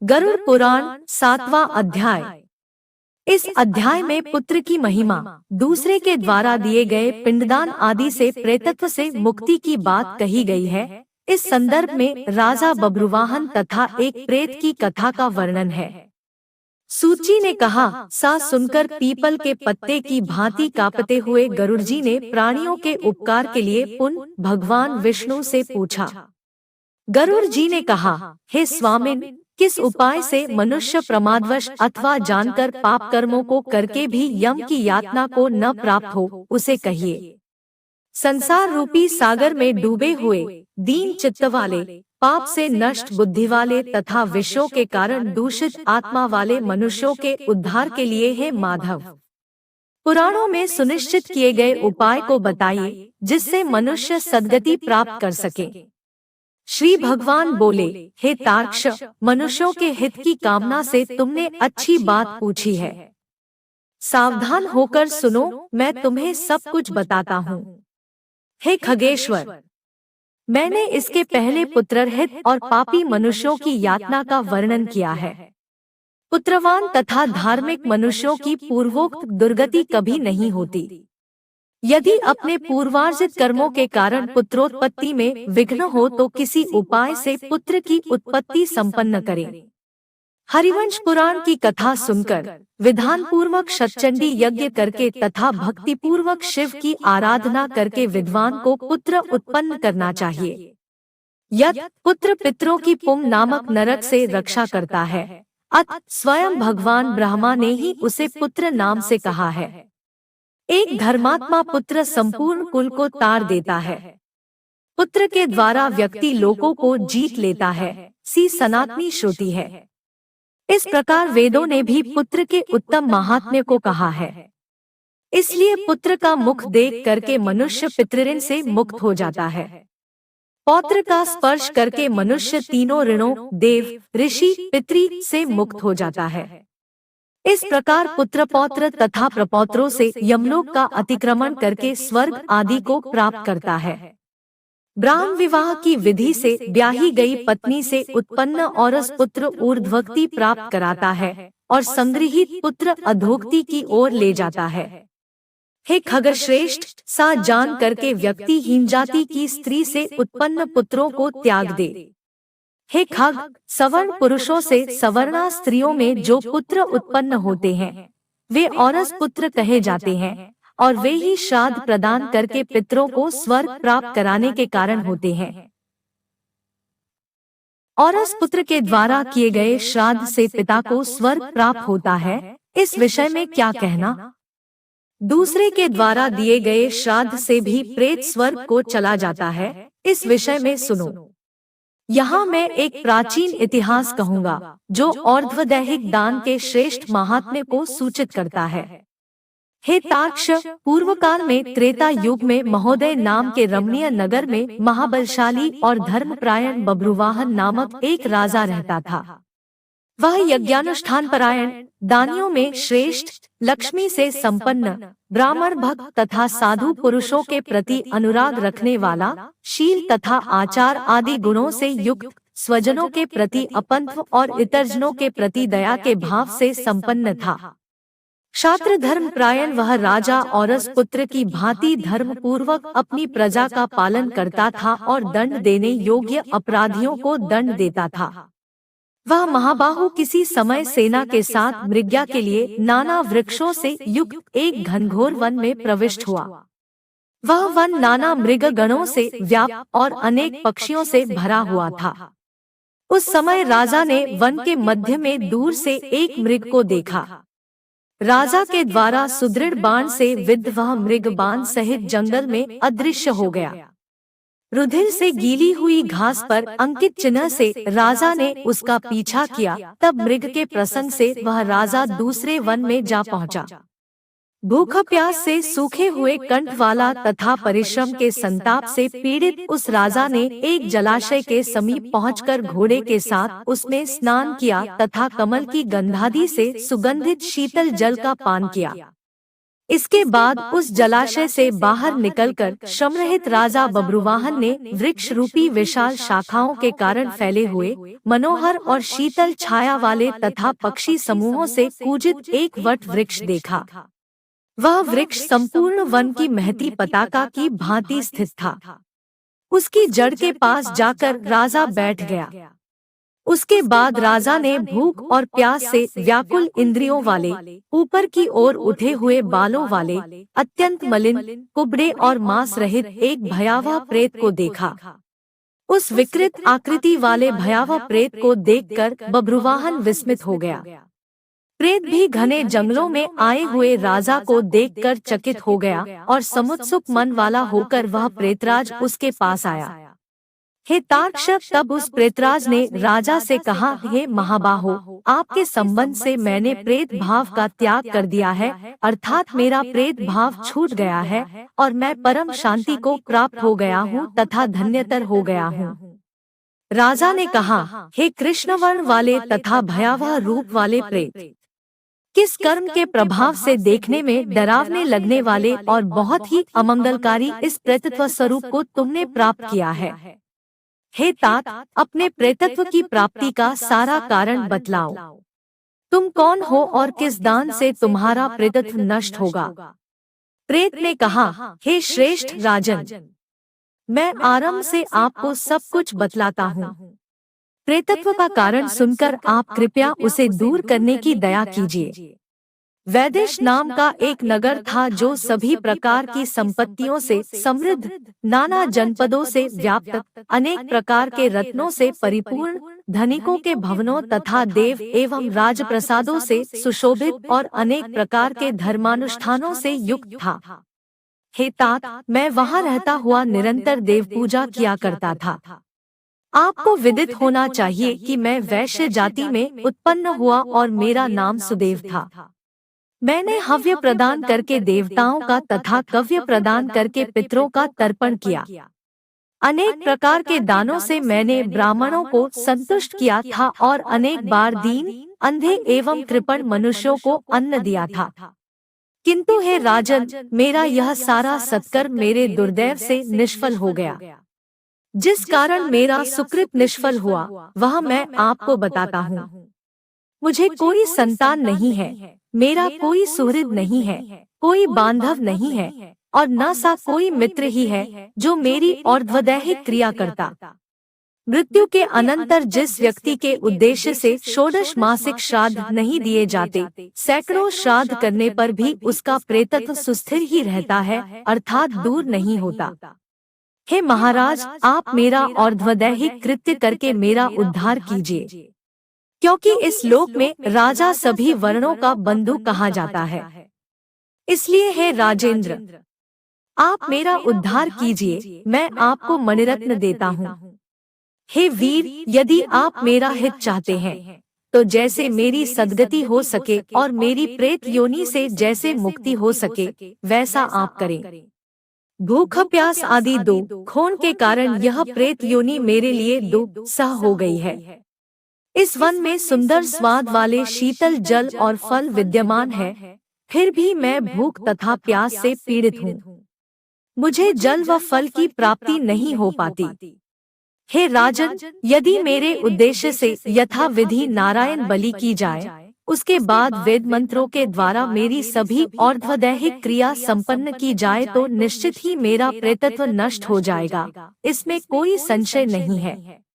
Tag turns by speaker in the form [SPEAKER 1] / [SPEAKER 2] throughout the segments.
[SPEAKER 1] गरुड़ पुराण 7वां अध्याय। इस अध्याय में पुत्र की महिमा, दूसरे के द्वारा दिए गए पिंडदान आदि से प्रेतत्व से मुक्ति की बात कही गई है। इस संदर्भ में राजा बब्रुवाहन तथा एक प्रेत की कथा का वर्णन है। सूची ने कहा, सा सुनकर पीपल के पत्ते की भांति कांपते हुए गरुड़ जी ने प्राणियों के उपकार के लिए पुनः भगवान विष्णु से पूछा। गरुड़ जी ने कहा, हे स्वामिन, किस उपाय से मनुष्य प्रमादवश अथवा जानकर पाप कर्मों को करके भी यम की यातना को न प्राप्त हो, उसे कहिए। संसार रूपी सागर में डूबे हुए, दीन चित्त वाले, पाप से नष्ट बुद्धि वाले तथा विषयों के कारण दूषित आत्मा वाले मनुष्यों के उद्धार के लिए हे माधव, पुराणों में सुनिश्चित किए गए उपाय को बताइए, जिससे मनुष्य सद्गति प्राप्त कर सके। श्री भगवान बोले, हे तार्क्ष, मनुष्यों के हित की कामना से तुमने अच्छी बात पूछी है। सावधान होकर सुनो, मैं तुम्हें सब कुछ बताता हूँ। हे खगेश्वर, मैंने इसके पहले पुत्ररहित और पापी मनुष्यों की यातना का वर्णन किया है। पुत्रवान तथा धार्मिक मनुष्यों की पूर्वोक्त दुर्गति कभी नहीं होती। यदि अपने पूर्वार्जित कर्मों के कारण पुत्रोत्पत्ति में विघ्न हो तो किसी उपाय से पुत्र की उत्पत्ति संपन्न करें। हरिवंश पुराण की कथा सुनकर विधान पूर्वक शतचंडी यज्ञ करके तथा भक्ति पूर्वक शिव की आराधना करके विद्वान को पुत्र उत्पन्न करना चाहिए। यत् पुत्र पितरों की पुम नामक नरक से रक्षा करता है, अतः स्वयं भगवान ब्रह्मा ने ही उसे पुत्र नाम से कहा है। एक धर्मात्मा पुत्र संपूर्ण कुल को तार देता है। पुत्र के द्वारा व्यक्ति लोगों को जीत लेता है, सी सनातनी श्रुति है। इस प्रकार वेदों ने भी पुत्र के उत्तम महात्म्य को कहा है। इसलिए पुत्र का मुख देख करके मनुष्य पितृऋण से मुक्त हो जाता है। पौत्र का स्पर्श करके मनुष्य तीनों ऋणों, देव, ऋषि, पितृ से मुक्त हो जाता है। इस प्रकार पुत्र पौत्र तथा प्रपौत्रों से यमलोक का अतिक्रमण करके स्वर्ग आदि को प्राप्त करता है। ब्राह्म विवाह की विधि से ब्याही गई पत्नी से उत्पन्न औरस पुत्र ऊर्ध्वगति प्राप्त कराता है और संगृहीत पुत्र अधोगति की ओर ले जाता है। हे खगश्रेष्ठ, सा जान करके व्यक्ति हीन जाति की स्त्री से उत्पन्न पुत्रों को त्याग दे। हे खग, सवर्ण पुरुषों से सवर्णा स्त्रियों में जो पुत्र उत्पन्न होते हैं, वे औरस पुत्र कहे जाते हैं और वे ही श्राद्ध प्रदान करके पितरों को स्वर्ग प्राप्त कराने के कारण होते हैं। औरस पुत्र के द्वारा किए गए श्राद्ध से पिता को स्वर्ग प्राप्त होता है, इस विषय में क्या कहना। दूसरे के द्वारा दिए गए श्राद्ध से भी प्रेत स्वर्ग को चला जाता है, इस विषय में सुनो। यहाँ मैं एक प्राचीन इतिहास कहूँगा, जो और्ध्वदैहिक दान के श्रेष्ठ महात्म्य को सूचित करता है। हे तार्क्ष, पूर्व काल में त्रेता युग में महोदय नाम के रमणीय नगर में महाबलशाली और धर्मपरायण बब्रुवाहन नामक एक राजा रहता था। वह यज्ञानुष्ठान परायण, दानियों में श्रेष्ठ, लक्ष्मी से संपन्न, ब्राह्मण भक्त तथा साधु पुरुषों के प्रति अनुराग रखने वाला, शील तथा आचार आदि गुणों से युक्त, स्वजनों के प्रति अपंथ और इतरजनों के प्रति दया के भाव से संपन्न था। क्षात्र धर्म प्रायण वह राजा औरस पुत्र की भांति धर्म पूर्वक अपनी प्रजा का पालन करता था और दंड देने योग्य अपराधियों को दंड देता था। वह महाबाहु किसी समय सेना के साथ मृग्या के लिए नाना वृक्षों से युक्त एक घनघोर वन में प्रविष्ट हुआ। वह वन नाना मृग गणों से व्याप्त और अनेक पक्षियों से भरा हुआ था। उस समय राजा ने वन के मध्य में दूर से एक मृग को देखा। राजा के द्वारा सुदृढ़ बाण से विद्ध वह मृग बाण सहित जंगल में अदृश्य हो गया। रुधिर से गीली हुई घास पर अंकित चिन्ह से राजा ने उसका पीछा किया। तब मृग के प्रसंग से वह राजा दूसरे वन में जा पहुंचा। भूख प्यास से सूखे हुए कंठ वाला तथा परिश्रम के संताप से पीड़ित उस राजा ने एक जलाशय के समीप पहुंचकर घोड़े के साथ उसमें स्नान किया तथा कमल की गंधादि से सुगंधित शीतल जल का पान किया। इसके बाद उस जलाशय से बाहर निकलकर श्रमरहित राजा बब्रुवाहन ने वृक्ष रूपी विशाल शाखाओं के कारण फैले हुए मनोहर और शीतल छाया वाले तथा पक्षी समूहों से पूजित एक वट वृक्ष देखा। वह वृक्ष संपूर्ण वन की महती पताका की भांति स्थित था। उसकी जड़ के पास जाकर राजा बैठ गया। उसके बाद राजा ने भूख और प्यास से व्याकुल इंद्रियों वाले, ऊपर की ओर उठे हुए बालों वाले, अत्यंत मलिन, कुबड़े और मांस रहित एक भयावह प्रेत को देखा। उस विकृत आकृति वाले भयावह प्रेत को देखकर बब्रुवाहन विस्मित हो गया। प्रेत भी घने जंगलों में आए हुए राजा को देखकर चकित हो गया और समुत्सुक मन वाला होकर वह प्रेतराज उसके पास आया। हे तार्क्षक, तब उस प्रेतराज ने राजा से कहा, हे महाबाहो, आपके संबंध से मैंने प्रेत भाव का त्याग कर दिया है, अर्थात मेरा प्रेत भाव छूट गया है और मैं परम शांति को प्राप्त हो गया हूँ तथा धन्यतर हो गया हूँ। राजा ने कहा, हे कृष्णवर्ण वाले तथा भयावह रूप वाले प्रेत, किस कर्म के प्रभाव से देखने में डरावने लगने वाले और बहुत ही अमंगलकारी इस प्रेतत्व स्वरूप को तुमने प्राप्त किया है? हे तात, अपने प्रेतत्व की प्राप्ति का सारा कारण बतलाओ। तुम कौन हो और किस दान से तुम्हारा प्रेतत्व नष्ट होगा? प्रेत ने कहा, हे श्रेष्ठ राजन, मैं आरंभ से आपको सब कुछ बतलाता हूँ। प्रेतत्व का कारण सुनकर आप कृपया उसे दूर करने की दया कीजिए। वैदेश नाम का एक नगर था जो सभी प्रकार की संपत्तियों से समृद्ध, नाना जनपदों से व्याप्त, अनेक प्रकार के रत्नों से परिपूर्ण, धनिकों के भवनों तथा देव एवं राजप्रसादों से सुशोभित और अनेक प्रकार के धर्मानुष्ठानों से युक्त था। हे तात, मैं वहाँ रहता हुआ निरंतर देव पूजा किया करता था। आपको विदित होना चाहिए कि मैं वैश्य जाति में उत्पन्न हुआ और मेरा नाम सुदेव था। मैंने हव्य प्रदान करके देवताओं का तथा कव्य प्रदान करके पितरों का तर्पण किया। अनेक प्रकार के दानों से मैंने ब्राह्मणों को संतुष्ट किया था और अनेक बार दीन, अंधे एवं कृपण मनुष्यों को अन्न दिया था। किंतु हे राजन, मेरा यह सारा सत्कर्म मेरे दुर्दैव से निष्फल हो गया। जिस कारण मेरा सुकृत निष्फल हुआ वह मैं आपको बताता हूँ। मुझे कोई संतान नहीं है, मेरा कोई सुहृद नहीं है, कोई बांधव नहीं है और न सा कोई मित्र ही है जो मेरी और्ध्वदैहिक क्रिया करता। मृत्यु के अनंतर जिस व्यक्ति के उद्देश्य से षोडश मासिक श्राद्ध नहीं दिए जाते, सैकड़ों श्राद्ध करने पर भी उसका प्रेतत्व सुस्थिर ही रहता है, अर्थात दूर नहीं होता। हे महाराज, आप मेरा और्ध्वदैहिक कृत्य करके मेरा उद्धार कीजिए, क्योंकि इस लोक में राजा सभी वर्णों का बंधु कहा जाता है। इसलिए हे राजेंद्र, आप मेरा उद्धार कीजिए, मैं आपको मणिरत्न देता हूँ। हे वीर, यदि आप मेरा हित चाहते हैं तो जैसे मेरी सद्गति हो सके और मेरी प्रेत योनि से जैसे मुक्ति हो सके वैसा आप करें। भूख प्यास आदि दो खून के कारण यह प्रेत योनि मेरे लिए दुस्सह हो गई है। इस वन में सुंदर स्वाद वाले शीतल जल और फल विद्यमान है, फिर भी मैं भूख तथा प्यास से पीड़ित हूँ। मुझे जल व फल की प्राप्ति नहीं हो पाती। हे राजन, यदि मेरे उद्देश्य से यथा विधि नारायण बलि की जाए, उसके बाद वेद मंत्रों के द्वारा मेरी सभी और्ध्वदैहिक क्रिया संपन्न की जाए तो निश्चित ही मेरा प्रेतत्व नष्ट हो जाएगा, इसमें कोई संशय नहीं है।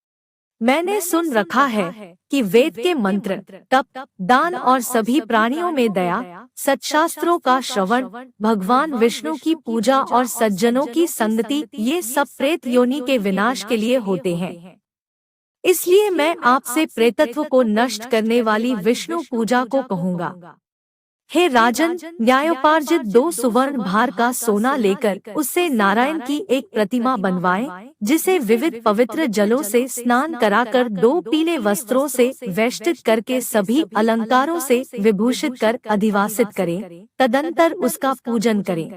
[SPEAKER 1] मैंने सुन रखा है कि वेद के मंत्र, तप, दान और सभी प्राणियों में दया, सत्शास्त्रों का श्रवण, भगवान विष्णु की पूजा और सज्जनों की संगति, ये सब प्रेत योनि के विनाश के लिए होते हैं। इसलिए मैं आपसे प्रेतत्व को नष्ट करने वाली विष्णु पूजा को कहूँगा। हे राजन, न्यायोपार्जित 2 सुवर्ण भार का सोना लेकर उससे नारायण की एक प्रतिमा बनवाएं, जिसे विविध पवित्र जलों से स्नान कराकर 2 पीले वस्त्रों से वेष्टित करके सभी अलंकारों से विभूषित कर अधिवासित करें, तदंतर उसका पूजन करें।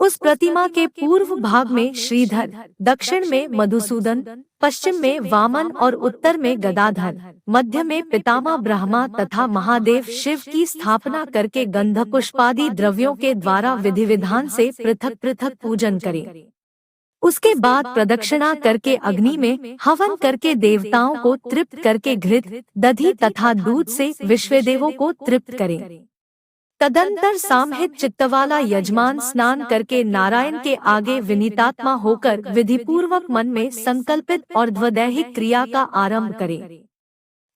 [SPEAKER 1] उस प्रतिमा के पूर्व भाग में श्रीधर, दक्षिण में मधुसूदन, पश्चिम में वामन और उत्तर में गदाधर, मध्य में पितामह ब्रह्मा तथा महादेव शिव की स्थापना करके गंध पुष्पादि द्रव्यों के द्वारा विधि विधान से पृथक पृथक पूजन करें। उसके बाद प्रदक्षिणा करके अग्नि में हवन करके देवताओं को तृप्त करके घृत, दधि तथा दूध से विश्वदेवों को तृप्त करें। तदंतर सामहित चित्तवाला यजमान स्नान करके नारायण के आगे विनीतात्मा होकर विधिपूर्वक मन में संकल्पित और द्वदैहिक क्रिया का आरंभ करे।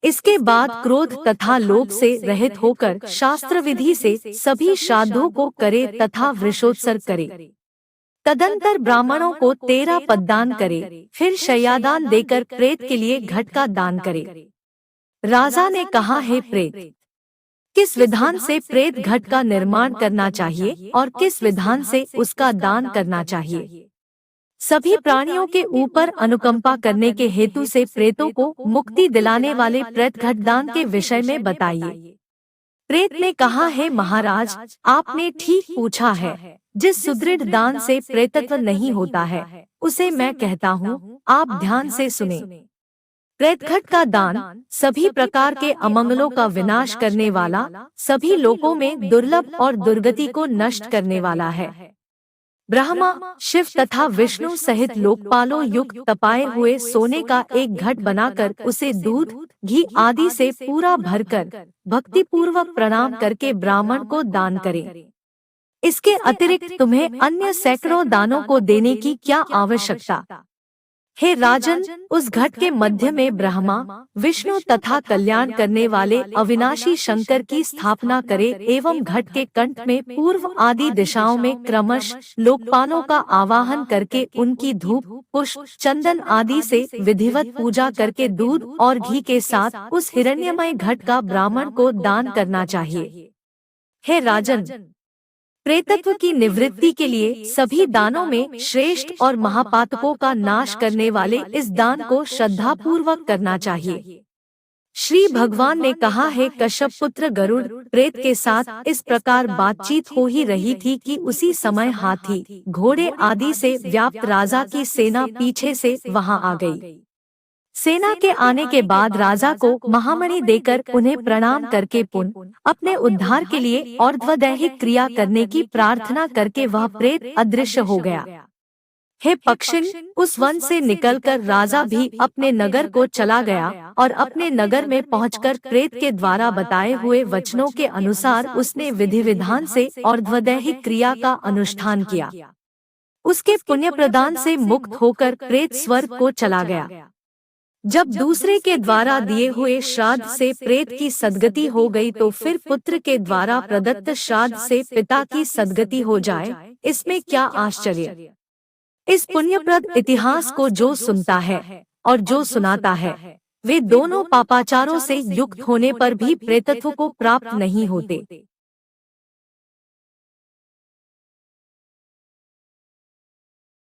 [SPEAKER 1] इसके बाद क्रोध तथा लोभ से रहित होकर शास्त्र विधि से सभी श्राद्धों को करे तथा वृषोत्सर्ग करे। तदंतर ब्राह्मणों को 13 पददान करे, फिर शय्यादान देकर प्रेत के लिए घट का दान करे। राजा ने कहा, हे प्रेत, किस विधान से प्रेत घट का निर्माण करना चाहिए और किस विधान से उसका दान करना चाहिए? सभी प्राणियों के ऊपर अनुकंपा करने के हेतु से प्रेतों को मुक्ति दिलाने वाले प्रेत घट दान के विषय में बताइए। प्रेत ने कहा, हे महाराज, आपने ठीक पूछा है। जिस सुदृढ़ दान से प्रेतत्व नहीं होता है उसे मैं कहता हूँ, आप ध्यान से सुने। प्रेतघट का दान सभी प्रकार के अमंगलों का विनाश करने वाला, सभी लोकों में दुर्लभ और दुर्गति को नष्ट करने वाला है। ब्रह्मा, शिव तथा विष्णु सहित लोकपालों युक्त तपाए हुए सोने का एक घट बनाकर उसे दूध, घी आदि से पूरा भरकर भक्तिपूर्वक प्रणाम करके ब्राह्मण को दान करें। इसके अतिरिक्त तुम्हें अन्य सैकड़ों दानों को देने की क्या आवश्यकता? हे राजन, उस घट के मध्य में ब्रह्मा, विष्णु तथा कल्याण करने वाले अविनाशी शंकर की स्थापना करे एवं घट के कंठ में पूर्व आदि दिशाओं में क्रमश लोकपालों का आवाहन करके उनकी धूप, पुष्प, चंदन आदि से विधिवत पूजा करके दूध और घी के साथ उस हिरण्यमय घट का ब्राह्मण को दान करना चाहिए। हे राजन, प्रेतत्व की निवृत्ति के लिए सभी दानों में श्रेष्ठ और महापातकों का नाश करने वाले इस दान को श्रद्धापूर्वक करना चाहिए। श्री भगवान ने कहा, है कश्यप पुत्र गरुड़, प्रेत के साथ इस प्रकार बातचीत हो ही रही थी कि उसी समय हाथी, घोड़े आदि से व्याप्त राजा की सेना पीछे से वहां आ गई। सेना के आने के बाद राजा को महामणि देकर उन्हें प्रणाम करके पुनः अपने उद्धार के लिए और द्वदैहिक क्रिया करने की प्रार्थना करके वह प्रेत अदृश्य हो गया। हे पक्षिण, उस वन से निकलकर राजा भी अपने नगर को चला गया और अपने नगर में पहुंचकर प्रेत के द्वारा बताए हुए वचनों के अनुसार उसने विधि विधान से और द्वदैहिक क्रिया का अनुष्ठान किया। उसके पुण्य प्रदान से मुक्त होकर प्रेत स्वर्ग को चला गया। जब दूसरे के द्वारा दिए हुए श्राद्ध से प्रेत की सद्गति हो गई तो फिर पुत्र के द्वारा प्रदत्त श्राद्ध से पिता की सद्गति हो जाए, इसमें क्या आश्चर्य? इस पुण्यप्रद इतिहास को जो सुनता है और जो सुनाता है, वे दोनों पापाचारों से युक्त होने पर भी प्रेतत्व को प्राप्त नहीं होते।